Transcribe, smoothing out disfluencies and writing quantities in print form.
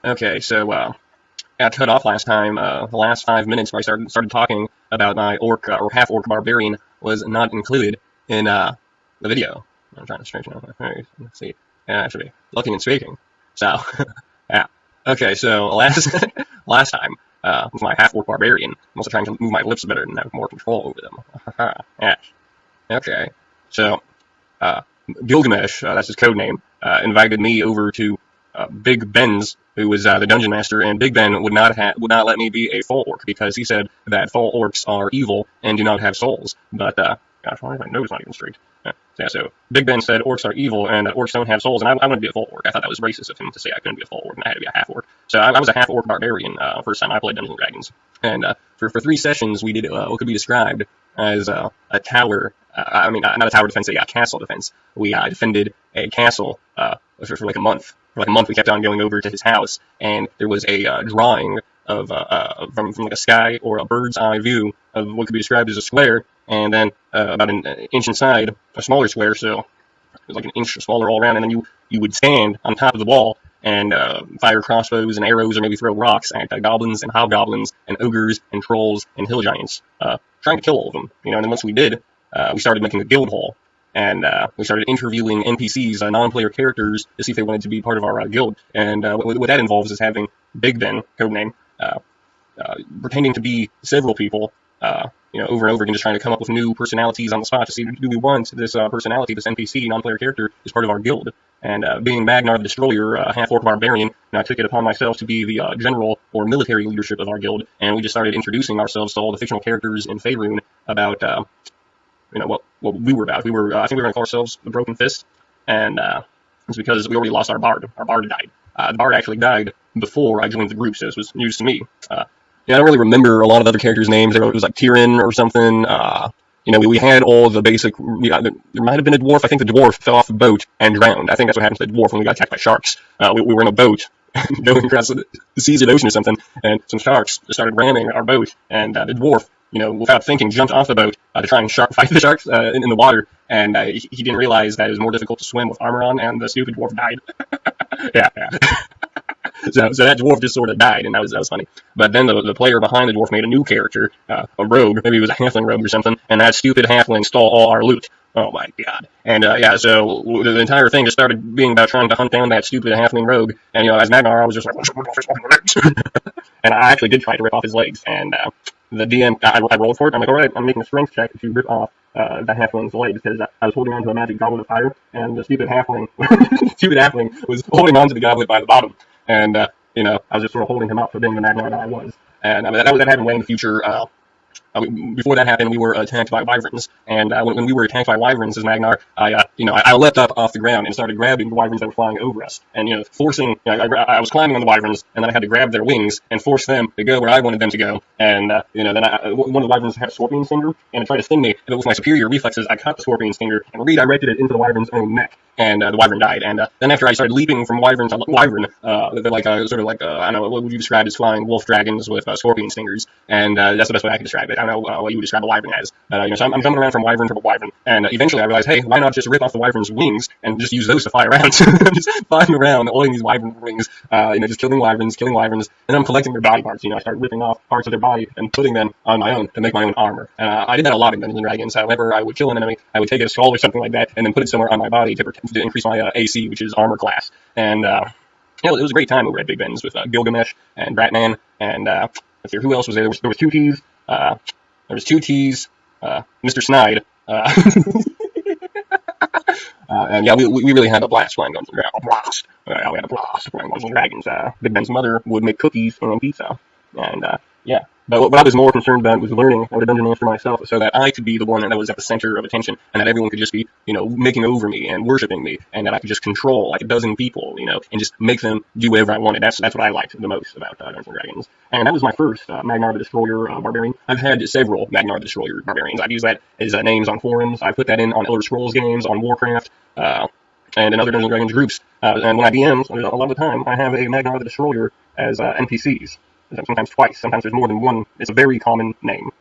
Okay, so got cut off last time. The last 5 minutes where I started talking about my orc or half orc barbarian was not included in the video. I'm trying to straighten out my face. Let's see. Yeah, I should be looking and speaking. So, yeah. Okay, so last last time with my half orc barbarian, I'm also trying to move my lips better and have more control over them. Yeah. Okay. So uh, Gilgamesh, that's his code name, invited me over to Big Ben's, who was the dungeon master, and Big Ben would not let me be a full orc because he said that full orcs are evil and do not have souls. But gosh, why is my nose not even straight? So Big Ben said orcs are evil and that orcs don't have souls, and I wanted to be a full orc. I thought that was racist of him to say I couldn't be a full orc and I had to be a half orc. So I was a half orc barbarian first time I played Dungeons and Dragons, and for 3 sessions we did what could be described as a tower. I mean, not a tower defense, a castle defense. We defended a castle for like a month. For like a month, we kept on going over to his house, and there was a drawing of from like a sky or a bird's eye view of what could be described as a square, and then about an inch inside, a smaller square, so it was like an inch smaller all around, and then you would stand on top of the wall and fire crossbows and arrows, or maybe throw rocks at goblins and hobgoblins and ogres and trolls and hill giants, trying to kill all of them. And then once we did, we started making a guild hall, and we started interviewing NPCs, non-player characters, to see if they wanted to be part of our guild. And what that involves is having Big Ben, codename, pretending to be several people, over and over again, just trying to come up with new personalities on the spot to see, do we want this personality, this NPC, non-player character, as part of our guild? And being Magnar the Destroyer, half-orc barbarian, I took it upon myself to be the general or military leadership of our guild, and we just started introducing ourselves to all the fictional characters in Faerun about what we were about. I think we were going to call ourselves the Broken Fist, and it's because we already lost our bard. Our bard died. The bard actually died before I joined the group, so this was news to me. I don't really remember a lot of other characters' names. It was like Tyrion or something. We had all the basic. There might have been a dwarf. I think the dwarf fell off the boat and drowned. I think that's what happened to the dwarf when we got attacked by sharks. We were in a boat going across the seas or ocean or something, and some sharks started ramming our boat, and the dwarf, without thinking, jumped off the boat to try and fight the sharks in the water, and he didn't realize that it was more difficult to swim with armor on, and the stupid dwarf died. Yeah. So that dwarf just sort of died, and that was funny. But then the player behind the dwarf made a new character, a rogue. Maybe he was a halfling rogue or something, and that stupid halfling stole all our loot. Oh my god. And so the entire thing just started being about trying to hunt down that stupid halfling rogue. And as Magnar, I was just like, and I actually did try to rip off his legs. And the DM, I rolled for it. I'm like, all right, I'm making a strength check to rip off the halfling's legs, because I was holding on to a magic goblet of fire, and the stupid halfling was holding on to the goblet by the bottom. And I was just sort of holding him up for being the Magnar that I was. And that happened way in the future. Before that happened, we were attacked by wyverns, and when we were attacked by wyverns as Magnar, I leapt up off the ground and started grabbing the wyverns that were flying over us, and forcing. I was climbing on the wyverns, and then I had to grab their wings and force them to go where I wanted them to go. And then one of the wyverns had a scorpion stinger, and it tried to sting me. But with my superior reflexes, I caught the scorpion stinger and redirected it into the wyvern's own neck, and the wyvern died. And then after I started leaping from wyvern to wyvern, they're like sort of like I don't know, what would you describe as flying wolf dragons with scorpion stingers, and that's the best way I can describe it. I don't know what you would describe a wyvern as. So I'm jumping around from wyvern to wyvern, and eventually I realized, hey, why not just rip off the wyvern's wings and just use those to fly around? Just flying around, holding these wyvern wings, just killing wyverns, and I'm collecting their body parts. I started ripping off parts of their body and putting them on my own to make my own armor. And I did that a lot in Dungeons and Dragons. Whenever I would kill an enemy, I would take a skull or something like that and then put it somewhere on my body to increase my AC, which is armor class. And it was a great time over at Big Ben's with Gilgamesh and Bratman, and let's see, who else was there? There was 2 T's. There was 2 T's, Mr. Snide, and we really had a blast playing Dungeons and Dragons. We had a blast playing Dungeons and Dragons. Big Ben's mother would make cookies and pizza, and But what I was more concerned about was learning how to dungeon master myself, so that I could be the one that was at the center of attention, and that everyone could just be, making over me and worshiping me, and that I could just control like a dozen people, and just make them do whatever I wanted. That's what I liked the most about Dungeons and Dragons. And that was my first Magnar the Destroyer barbarian. I've had several Magnar the Destroyer barbarians. I've used that as names on forums. I put that in on Elder Scrolls games, on Warcraft, and in other Dungeons and Dragons groups. And when I DM, a lot of the time, I have a Magnar the Destroyer as NPCs. Sometimes twice. Sometimes there's more than one. It's a very common name.